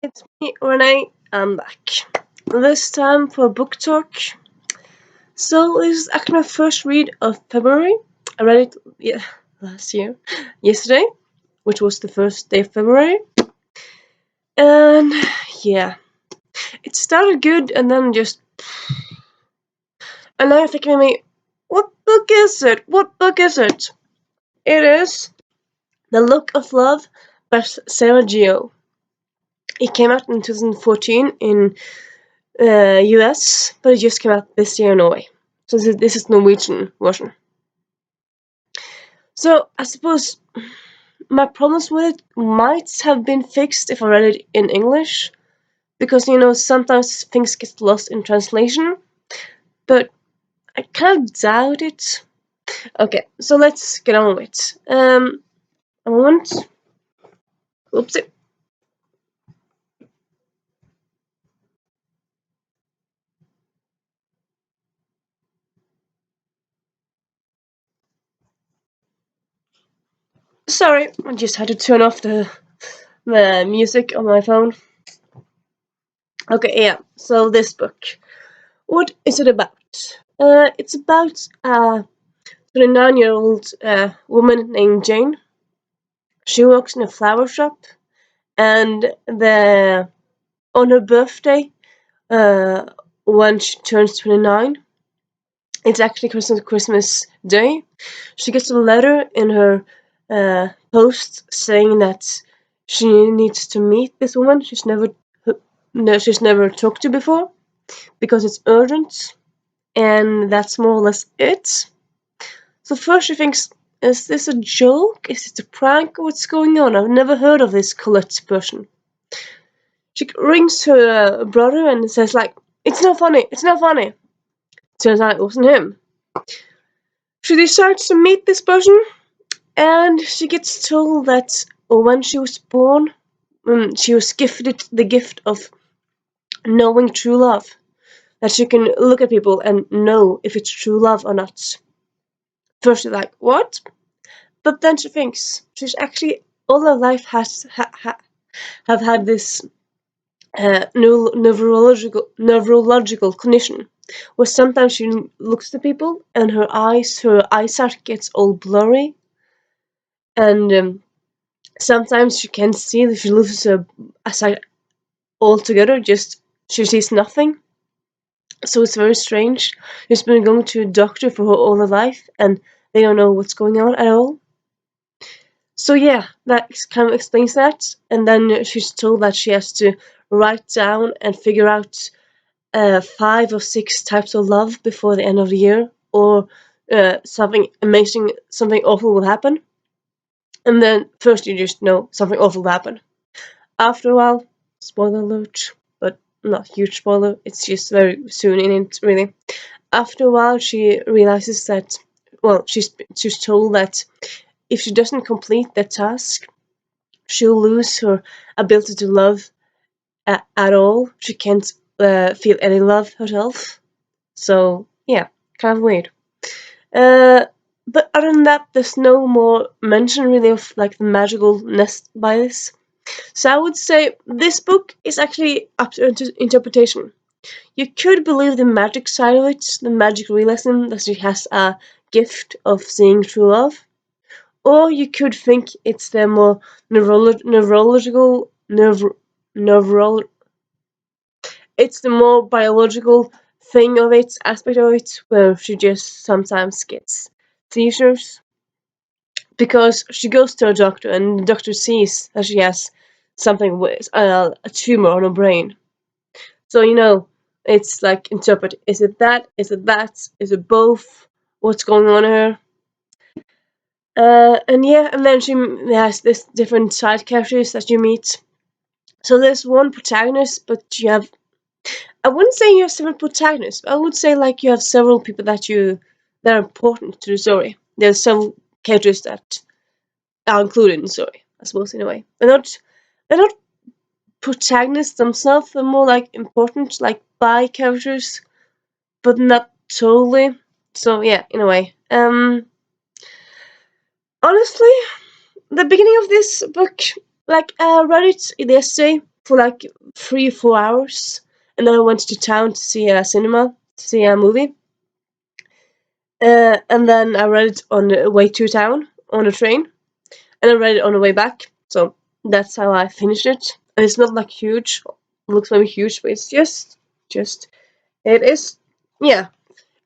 It's me, Renee. I'm back. This time for book talk. So this is actually my first read of February. I read it last year, yesterday, which was the first day of February. And yeah, it started good and then just. And now you're thinking to me, what book is it? What book is it? It is The Look of Love by Sarah Geo. It came out in 2014 in US, but it just came out this year in Norway. So this is Norwegian version. So I suppose my problems with it might have been fixed if I read it in English, because sometimes things get lost in translation, but I kind of doubt it. Okay, so let's get on with it. A moment. Oopsie. Sorry, I just had to turn off the music on my phone. Okay, yeah. So this book, what is it about? It's about a 29-year-old woman named Jane. She works in a flower shop, and on her birthday, uh, when she turns 29, it's actually Christmas Day. She gets a letter in her post saying that she needs to meet this woman she's never talked to before, because it's urgent, and that's more or less it. So first she thinks, is this a joke? Is it a prank? What's going on? I've never heard of this Colette person. She rings her brother and says like, it's not funny, it's not funny. Turns out it wasn't him. She decides to meet this person, and she gets told that when she was born, she was gifted the gift of knowing true love. That she can look at people and know if it's true love or not. First she's like, what? But then she thinks she's actually all her life have had this neurological condition, where sometimes she looks at people and her eyesight gets all blurry, and sometimes she can't see that she loses her sight altogether. Just she sees nothing. So it's very strange. She's been going to a doctor for her all her life, and they don't know what's going on at all. So yeah, that kind of explains that. And then she's told that she has to write down and figure out 5 or 6 types of love before the end of the year, or something amazing, something awful will happen. And then first you just know something awful will happen. After a while, spoiler alert, but not huge spoiler, it's just very soon in it, really. After a while, she realizes that, well, she's told that if she doesn't complete that task, she'll lose her ability to love at all. She can't feel any love herself. So, yeah, kind of weird. But other than that, there's no more mention really of like the magical nest by this. So I would say this book is actually up to interpretation. You could believe the magic side of it, the magic realism that she has a gift of seeing true love, or you could think it's the more neurological, it's the more biological thing of it, aspect of it, where she just sometimes gets seizures because she goes to a doctor and the doctor sees that she has something with a tumor on her brain. So it's like interpret. Is it that? Is it that? Is it both? What's going on here? And yeah, and then she has this different side characters that you meet. So there's one protagonist, but you have. I wouldn't say you have several protagonists. I would say like you have several people that are important to the story. There's some characters that are included in the story, I suppose, in a way. They're not protagonists themselves. They're more like important, like by characters, but not totally. So yeah, in a way. Honestly, the beginning of this book, like I read it yesterday for like 3 or 4 hours, and then I went to town to see a cinema, to see a movie. And then I read it on the way to town on the train, and I read it on the way back. So that's how I finished it. And it's not like huge, looks maybe huge, but it's just it is, yeah.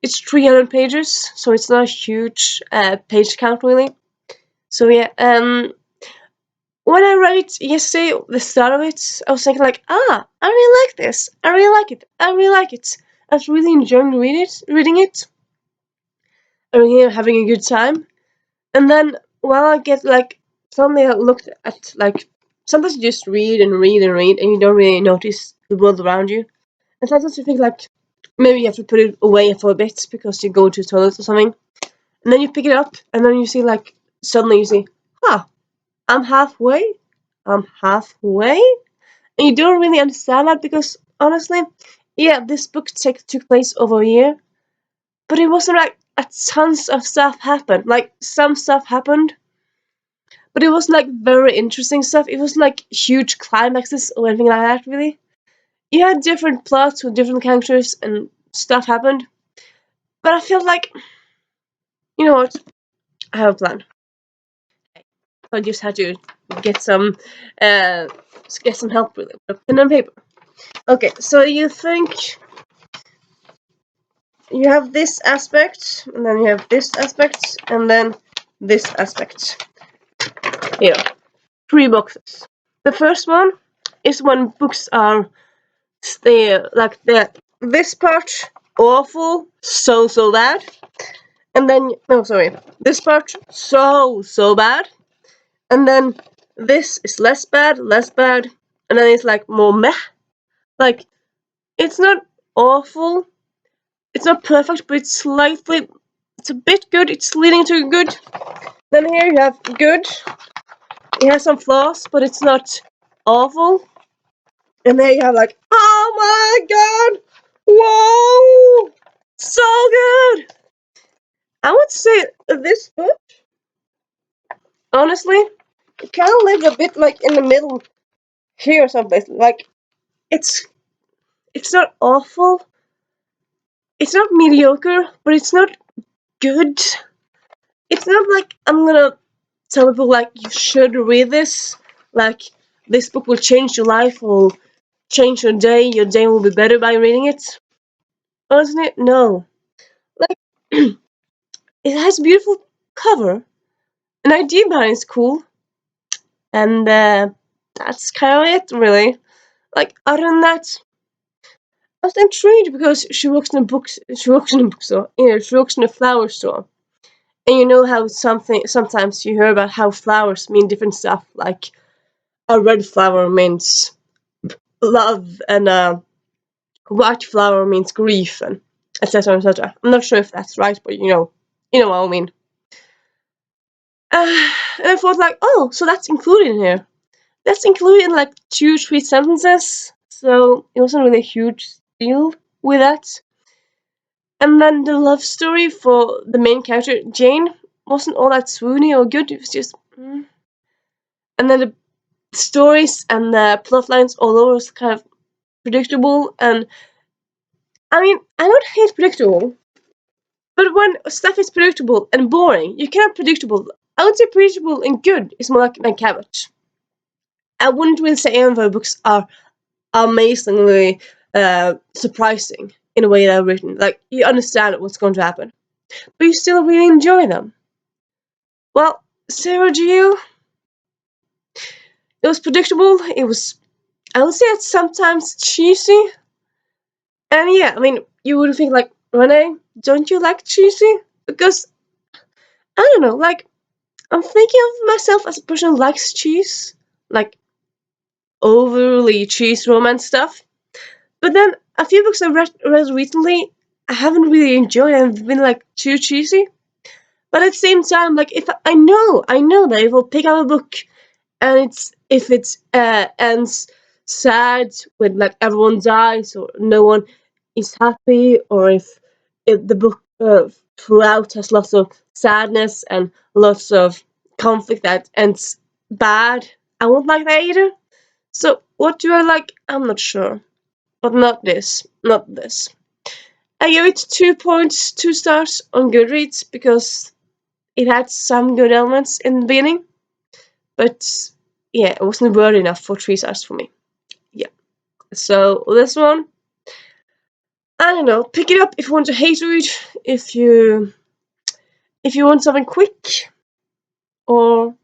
It's 300 pages, so it's not a huge page count really. So yeah, when I read it yesterday, the start of it, I was thinking like, I really like this. I really like it. I really like it. I was really enjoying reading it. I really having a good time. And then while I get like suddenly I looked at like sometimes you just read and read and read and you don't really notice the world around you. And sometimes you think like maybe you have to put it away for a bit because you go to the toilet or something. And then you pick it up and then you see like suddenly you see, huh, I'm halfway. I'm halfway. And you don't really understand that because honestly, yeah, this book took place over a year, but it wasn't like a tons of stuff happened. Like some stuff happened, but it wasn't like very interesting stuff. It wasn't like huge climaxes or anything like that. Really, you had different plots with different characters and stuff happened. But I felt like, you know what? I have a plan. I just had to get some, uh, get some help with it. With pen and paper. Okay, so you think you have this aspect, and then you have this aspect, and then this aspect. Here, 3 boxes. The first one is when books are like this part awful, so bad, and then no, sorry, this part so bad, and then this is less bad, and then it's like more meh. Like it's not awful, it's not perfect, but it's a bit good. It's leading to good. Then here you have good. It has some flaws, but it's not awful. And there you have like, oh my god, whoa, so good. I would say this book, honestly, it kind of lives a bit like in the middle here or someplace. Like it's it's not awful. It's not mediocre, but it's not good. It's not like I'm gonna tell people like you should read this. Like this book will change your life or change your day. Your day will be better by reading it. Honestly, no. Like it has a beautiful cover. An idea behind it's cool, and that's kind of it, really. Like other than that, I was intrigued because she works in a books. She works in a bookstore. You know, she works in a flower store, and you know how sometimes you hear about how flowers mean different stuff. Like a red flower means love, and a white flower means grief, and etc. etc. I'm not sure if that's right, but you know what I mean. And I thought like, oh, so that's included in here. That's included in like 2 3 sentences, so it wasn't really a huge deal with that. And then the love story for the main character Jane wasn't all that swoony or good. It was just, and then the stories and the plot lines all over was kind of predictable. And I mean, I don't hate predictable, but when stuff is predictable and boring, you cannot predictable. I would say predictable and good is more like my cabbage. I wouldn't really say any of her books are amazingly surprising in a way they're written. Like you understand what's going to happen, but you still really enjoy them. Well, Sarah Geo, it was predictable. It was, I would say, it's sometimes cheesy. And yeah, I mean, you would think like, Renee, don't you like cheesy? Because I don't know, like I'm thinking of myself as a person who likes cheese, like overly cheese romance stuff. But then a few books I read recently, I haven't really enjoyed and have been like too cheesy. But at the same time, like if I know that if I'll pick up a book and if it ends sad when like everyone dies or no one is happy, or if the book throughout has lots of sadness and lots of conflict that ends bad, I won't like that either. So what do I like? I'm not sure. But not this. Not this. I give it 2 stars on Goodreads because it had some good elements in the beginning. But yeah, it wasn't worthy enough for 3 stars for me. Yeah. So this one, I don't know. Pick it up if you want to hate read. If you want something quick, or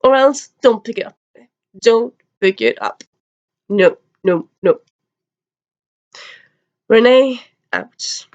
else don't pick it up. Don't pick it up. No, no, no. Renee out.